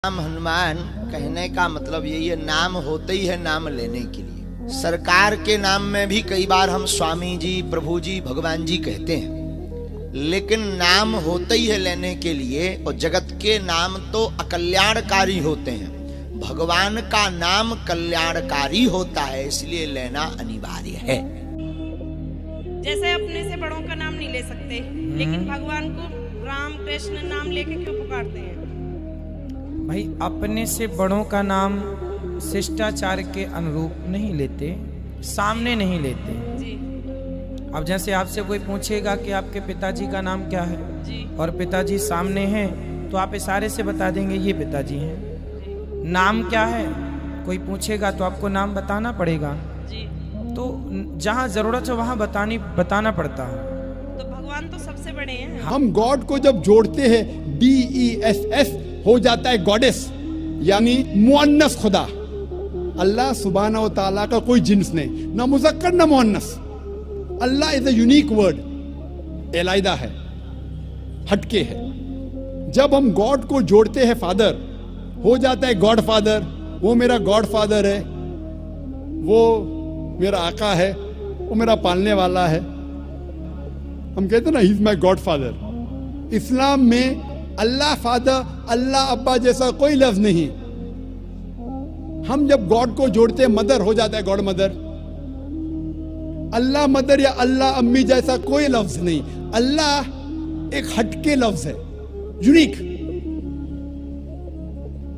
नाम हनुमान कहने का मतलब यही है, नाम होते ही है नाम लेने के लिए। सरकार के नाम में भी कई बार हम स्वामी जी, प्रभु जी, भगवान जी कहते हैं, लेकिन नाम होते ही है लेने के लिए। और जगत के नाम तो अकल्याणकारी होते हैं, भगवान का नाम कल्याणकारी होता है, इसलिए लेना अनिवार्य है। जैसे अपने से बड़ों का नाम नहीं ले सकते, लेकिन भगवान को राम कृष्ण नाम लेके क्यों पुकारते हैं? भाई अपने से बड़ों का नाम शिष्टाचार के अनुरूप नहीं लेते, सामने नहीं लेते जी। अब जैसे आपसे कोई पूछेगा कि आपके पिताजी का नाम क्या है जी। और पिताजी सामने हैं, तो आप इशारे से बता देंगे ये पिताजी हैं। नाम क्या है कोई पूछेगा तो आपको नाम बताना पड़ेगा जी। तो जहाँ जरूरत है वहाँ बताना पड़ता है। तो भगवान तो सबसे बड़े हैं। हम गॉड को जब जोड़ते हैं DESS हो जाता है गॉडेस, यानी मुअन्नस खुदा। अल्लाह सुब्हानहू व तआला का कोई जिन्स नहीं, ना मुज़क्कर ना मुअन्नस। अल्लाह इज अ यूनिक वर्ड, एलाइदा है, हटके है। जब हम गॉड को जोड़ते हैं फादर, हो जाता है गॉड फादर। वो मेरा गॉड फादर है, वो मेरा आका है, वो मेरा पालने वाला है। हम कहते हैं ना, he is my God father. Islam में अल्लाह फादर, अल्लाह अब्बा जैसा कोई लफ्ज नहीं। हम जब गॉड को जोड़ते हैं, मदर हो जाता है गॉड मदर। अल्लाह मदर या अल्लाह अम्मी जैसा कोई लफ्ज नहीं। अल्लाह एक हटके लफ्ज है, यूनिक।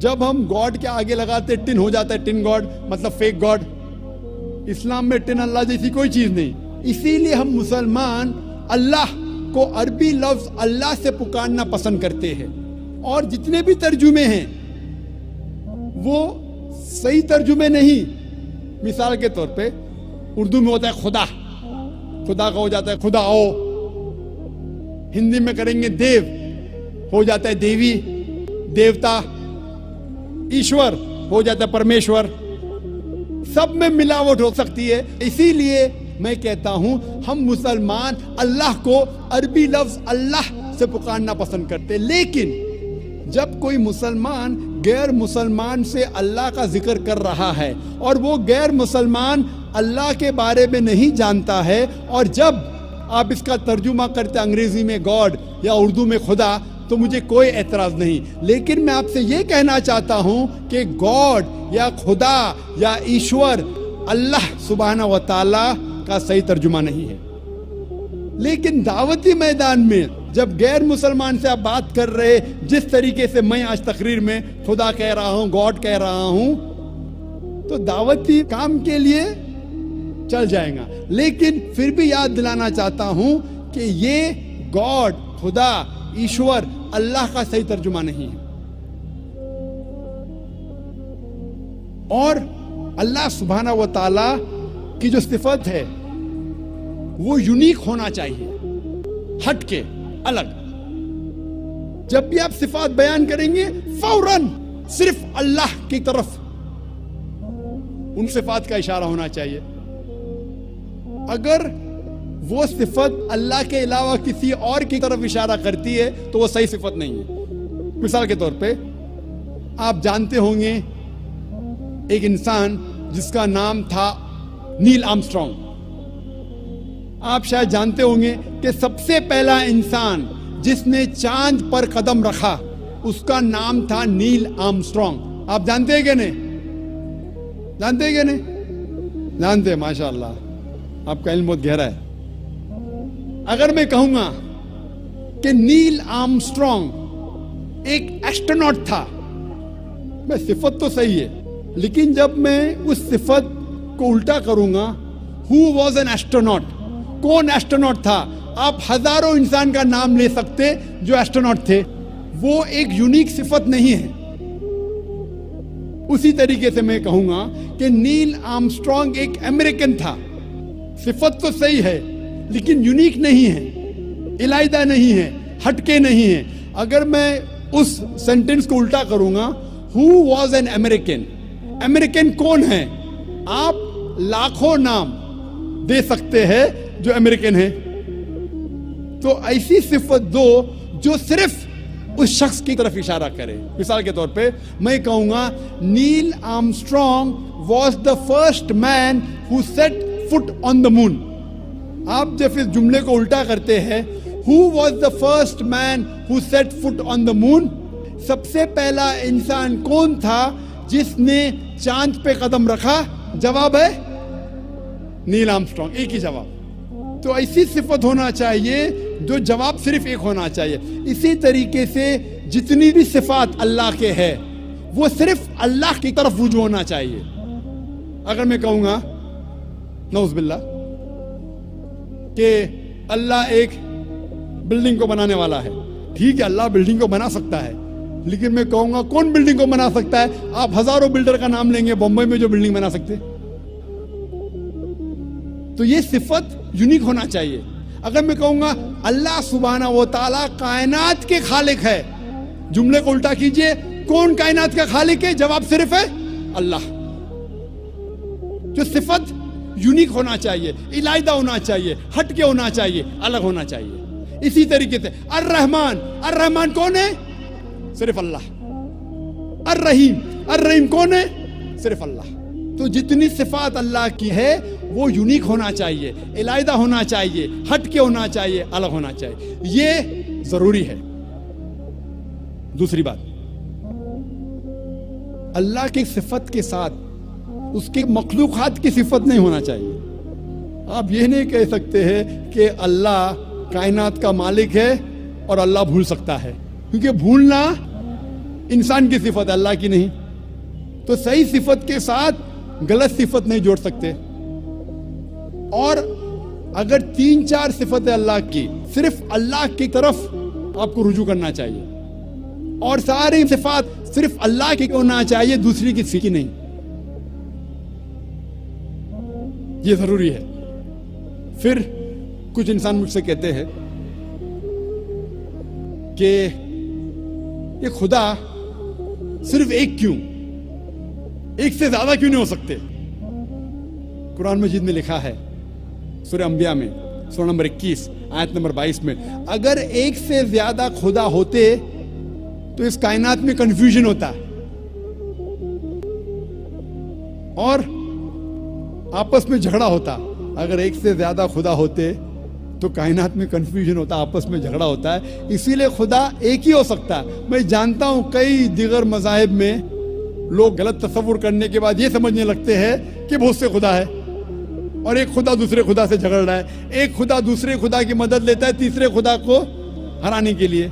जब हम गॉड के आगे लगाते टिन हो जाता है टिन गॉड, मतलब फेक गॉड। इस्लाम में टिन अल्लाह जैसी कोई चीज नहीं। इसीलिए हम मुसलमान अल्लाह को अरबी लफ्ज अल्लाह से पुकारना पसंद करते हैं। और जितने भी तर्जुमे हैं वो सही तर्जुमे नहीं। मिसाल के तौर पे उर्दू में होता है खुदा, खुदा का हो जाता है खुदाओ। हिंदी में करेंगे देव, हो जाता है देवी, देवता। ईश्वर हो जाता है परमेश्वर। सब में मिलावट हो सकती है। इसीलिए मैं कहता हूं, हम मुसलमान अल्लाह को अरबी लफ्ज अल्लाह से पुकारना पसंद करते। लेकिन जब कोई मुसलमान गैर मुसलमान से अल्लाह का जिक्र कर रहा है और वो गैर मुसलमान अल्लाह के बारे में नहीं जानता है, और जब आप इसका तर्जुमा करते अंग्रेजी में गॉड या उर्दू में खुदा, तो मुझे कोई एतराज नहीं। लेकिन मैं आपसे ये कहना चाहता हूं कि गॉड या खुदा या ईश्वर अल्लाह सुब्हानहू व तआला का सही तर्जुमा नहीं है। लेकिन दावती मैदान में जब गैर मुसलमान से आप बात कर रहे, जिस तरीके से मैं आज तकरीर में खुदा कह रहा हूं, गॉड कह रहा हूं, तो दावती काम के लिए चल जाएगा। लेकिन फिर भी याद दिलाना चाहता हूं कि ये गॉड, खुदा, ईश्वर, अल्लाह का सही तर्जुमा नहीं है। और अल्लाह सुब्हानहू व तआला की जो सिफत है वो यूनिक होना चाहिए, हटके, अलग। जब भी आप सिफात बयान करेंगे, फौरन सिर्फ अल्लाह की तरफ उन सिफात का इशारा होना चाहिए। अगर वो सिफत अल्लाह के अलावा किसी और की तरफ इशारा करती है तो वो सही सिफत नहीं है। मिसाल के तौर पे आप जानते होंगे एक इंसान जिसका नाम था नील आर्मस्ट्रांग। आप शायद जानते होंगे कि सबसे पहला इंसान जिसने चांद पर कदम रखा उसका नाम था नील आर्मस्ट्रांग। आप जानते हैं कि नहीं? जानते हैं कि नहीं? जानते हैं, माशाअल्लाह, आपका इल्म बहुत गहरा है। अगर मैं कहूंगा कि नील आर्मस्ट्रांग एक एस्ट्रोनॉट था, मैं सिफत तो सही है, लेकिन जब मैं उस सिफत को उल्टा करूंगा, हु वॉज एन एस्ट्रोनॉट, कौन एस्ट्रोनॉट था? आप हजारों इंसान का नाम ले सकते जो एस्ट्रोनॉट थे। वो एक यूनिक सिफत नहीं है। उसी तरीके से मैं कहूंगा कि नील आर्मस्ट्रांग एक अमेरिकन था। सिफत तो सही है लेकिन यूनिक नहीं है, इलाइदा नहीं है, हटके नहीं है। अगर मैं उस सेंटेंस को उल्टा करूंगा, who was an American, American कौन है? आप लाखों नाम दे सकते हैं जो अमेरिकन है। तो ऐसी सिफत दो जो सिर्फ उस शख्स की तरफ इशारा करे। मिसाल के तौर पे मैं कहूंगा Neil Armstrong was the first man who set foot on the moon. आप जब इस जुमले को उल्टा करते हैं, who was the first man who set foot on the moon, सबसे पहला इंसान कौन था जिसने चांद पे कदम रखा? जवाब है नील आर्मस्ट्रॉन्ग। एक ही जवाब। तो ऐसी सिफत होना चाहिए जो जवाब सिर्फ एक होना चाहिए। इसी तरीके से जितनी भी सिफात अल्लाह के है वो सिर्फ अल्लाह की तरफ रुजू होना चाहिए। अगर मैं कहूंगा नौज़ुबिल्लाह कि अल्लाह एक बिल्डिंग को बनाने वाला है, ठीक है, अल्लाह बिल्डिंग को बना सकता है, लेकिन मैं कहूंगा कौन बिल्डिंग को बना सकता है? आप हजारों बिल्डर का नाम लेंगे बॉम्बे में जो बिल्डिंग बना सकते। तो ये सिफत यूनिक होना चाहिए। अगर मैं कहूंगा अल्लाह सुब्हाना व तआला कायनात के खालिक है, जुमले को उल्टा कीजिए, कौन कायनात का खालिक है? जवाब सिर्फ है अल्लाह। जो सिफत यूनिक होना चाहिए, इलाइदा होना चाहिए, हटके होना चाहिए, अलग होना चाहिए। इसी तरीके से अर्रहमान, अर्रहमान कौन है? सिर्फ अल्लाह। अर्रहीम, अर्रहीम कौन है? सिर्फ अल्लाह। तो जितनी सिफात अल्लाह की है वो यूनिक होना चाहिए, इलाइदा होना चाहिए, हटके होना चाहिए, अलग होना चाहिए। ये जरूरी है। दूसरी बात, अल्लाह की सिफत के साथ उसके मखलूकात की सिफत नहीं होना चाहिए। आप ये नहीं कह सकते हैं कि अल्लाह कायनात का मालिक है और अल्लाह भूल सकता है, क्योंकि भूलना इंसान की सिफत है, अल्लाह की नहीं। तो सही सिफत के साथ गलत सिफत नहीं जोड़ सकते। और अगर 3-4 सिफतें अल्लाह की, सिर्फ अल्लाह की तरफ आपको रुजू करना चाहिए और सारी सिफात सिर्फ अल्लाह की होना चाहिए, दूसरी किसी की नहीं। ये जरूरी है। फिर कुछ इंसान मुझसे कहते हैं कि ये खुदा सिर्फ एक क्यों, एक से ज्यादा क्यों नहीं हो सकते? कुरान मजीद में लिखा है सूरह अंबिया में सूरह नंबर 21 आयत नंबर 22 में, अगर एक से ज्यादा खुदा होते तो इस कायनात में कंफ्यूजन होता और आपस में झगड़ा होता। अगर एक से ज्यादा खुदा होते तो कायनात में कंफ्यूजन होता, आपस में झगड़ा होता है। इसीलिए खुदा एक ही हो सकता है। मैं जानता हूं कई दिगर मज़ाहिब में लोग गलत तस्वुर करने के बाद ये समझने लगते हैं कि बहुत से खुदा है और एक खुदा दूसरे खुदा से झगड़ रहा है, एक खुदा दूसरे खुदा की मदद लेता है तीसरे खुदा को हराने के लिए,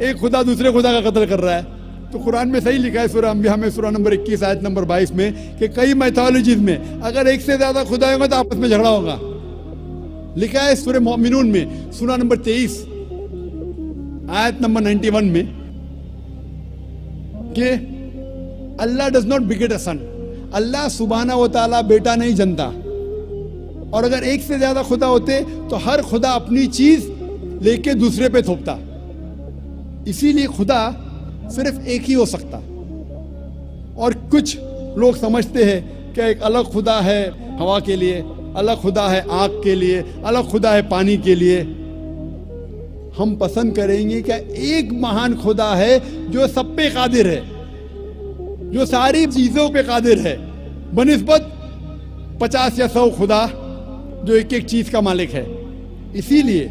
एक खुदा दूसरे खुदा का कत्ल कर रहा है। तो कुरान में सही लिखा है सूरह अंबिया में सूरह नंबर 21 आयत नंबर 22 में कि कई मैथोलॉजीज में अगर एक से ज्यादा खुदा होगा तो आपस में झगड़ा होगा। लिखा है सूरह मोमिनून में सूरह नंबर 23 आयत नंबर 91 में कि अल्लाह डज नॉट बिगेट अ सन, अल्लाह सुब्हाना व तआला बेटा नहीं जनता। और अगर एक से ज्यादा खुदा होते तो हर खुदा अपनी चीज लेके दूसरे पे थोपता। इसीलिए खुदा सिर्फ एक ही हो सकता। और कुछ लोग समझते हैं कि एक अलग खुदा है हवा के लिए, अलग खुदा है आग के लिए, अलग खुदा है पानी के लिए। हम पसंद करेंगे कि एक महान खुदा है जो सब पे कादिर है, जो सारी चीजों पे कादिर है, बनिस्बत 50 या 100 खुदा जो एक एक चीज का मालिक है। इसीलिए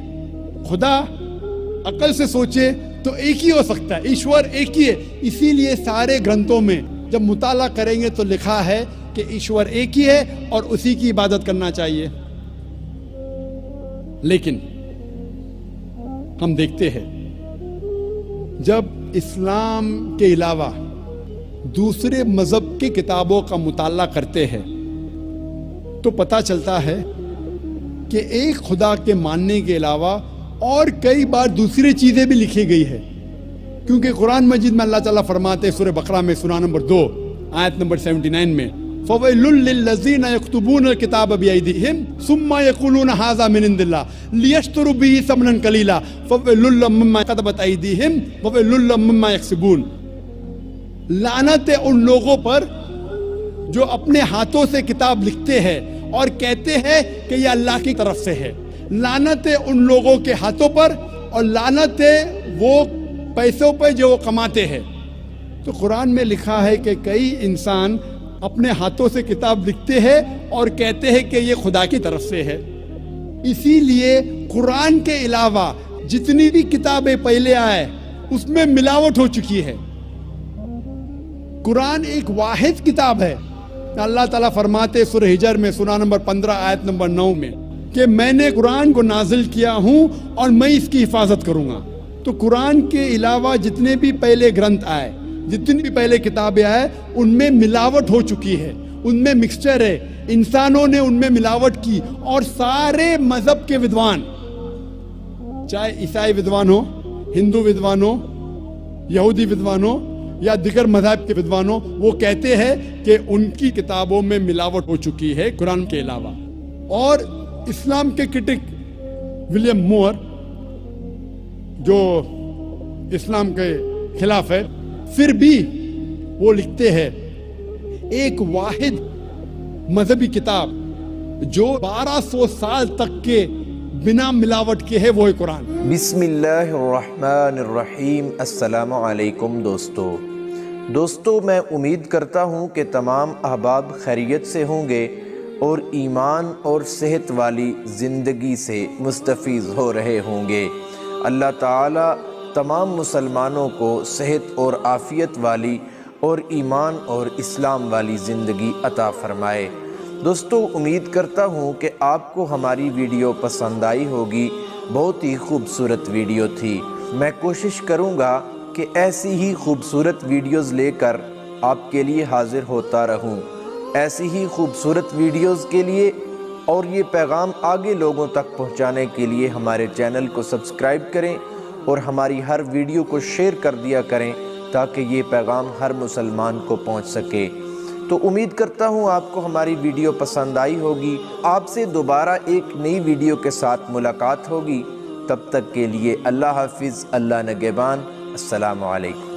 खुदा अकल से सोचे तो एक ही हो सकता है, ईश्वर एक ही है। इसीलिए सारे ग्रंथों में जब मुताला करेंगे तो लिखा है कि ईश्वर एक ही है और उसी की इबादत करना चाहिए। लेकिन हम देखते हैं जब इस्लाम के अलावा दूसरे मजहब की किताबों का मुताला करते हैं तो पता चलता है कि एक खुदा के मानने के अलावा और कई बार दूसरी चीजें भी लिखी गई है। क्योंकि कुरान मजीद में अल्लाह ताला फरमाते हैं सूरह बकरा में सूरह नंबर 2 आयत नंबर 79 में, फवैलुल लिल्लज़ीना यक्तुबूनल किताब बिअयदीहिम सुम्मा यक़ूलूना हाज़ा मिन इंदिल्लाह लियश्तरू बिही समनन कलीला फवैलुल लहुम मिम्मा कतबत अयदीहिम ववैलुल लहुम मिम्मा यक्सिबून। लानत है उन लोगों पर जो अपने हाथों से किताब लिखते हैं और कहते हैं कि यह अल्लाह की तरफ से है। लानत है उन लोगों के हाथों पर और लानत है वो पैसों पे जो वो कमाते हैं। तो कुरान में लिखा है कि कई इंसान अपने हाथों से किताब लिखते हैं और कहते हैं कि ये खुदा की तरफ से है। इसीलिए कुरान के अलावा जितनी भी किताबें पहले आए उसमें मिलावट हो चुकी है। कुरान एक वाहिद किताब है। अल्लाह ताला फरमाते सूरह हिजर में सूरा नंबर 15 आयत नंबर 9 में कि मैंने कुरान को नाजिल किया हूं और मैं इसकी हिफाजत करूंगा। तो कुरान के अलावा जितने भी पहले ग्रंथ आए, जितनी भी पहले किताबें आए, उनमें मिलावट हो चुकी है, उनमें मिक्सचर है। इंसानों ने उनमें मिलावट की और सारे मजहब के विद्वान, चाहे ईसाई विद्वान हो, हिंदू विद्वान हो, यहूदी विद्वान हो या दिगर मजहब के विद्वान हो, वो कहते हैं कि उनकी किताबों में मिलावट हो चुकी है कुरान के अलावा। और इस्लाम के क्रिटिक विलियम मोर, जो इस्लाम के खिलाफ है, फिर भी वो लिखते हैं एक वाहिद मजहबी किताब जो 1200 साल तक के बिना मिलावट के है, वो है कुरान। बिस्मिल्लाहिर्रहमानिर्रहीम। अस्सलामु अलैकुम दोस्तों, मैं उम्मीद करता हूँ कि तमाम अहबाब खैरियत से होंगे और ईमान और सेहत वाली ज़िंदगी से मुस्तफ़ीज़ हो रहे होंगे। अल्लाह ताला तमाम मुसलमानों को सेहत और आफ़ियत वाली और ईमान और इस्लाम वाली ज़िंदगी अता फ़रमाए। दोस्तों, उम्मीद करता हूँ कि आपको हमारी वीडियो पसंद आई होगी। बहुत ही खूबसूरत वीडियो थी। मैं कोशिश करूँगा कि ऐसी ही खूबसूरत वीडियोज़ लेकर आपके लिए हाज़िर होता रहूँ। ऐसी ही खूबसूरत वीडियोज़ के लिए और ये पैगाम आगे लोगों तक पहुँचाने के लिए हमारे चैनल को सब्सक्राइब करें और हमारी हर वीडियो को शेयर कर दिया करें ताकि ये पैगाम हर मुसलमान को पहुँच सके। तो उम्मीद करता हूँ आपको हमारी वीडियो पसंद आई होगी। आपसे दोबारा एक नई वीडियो के साथ मुलाकात होगी। तब तक के लिए अल्लाह हाफिज़, अल्लाह निगहबान। अस्सलामु अलैकुम।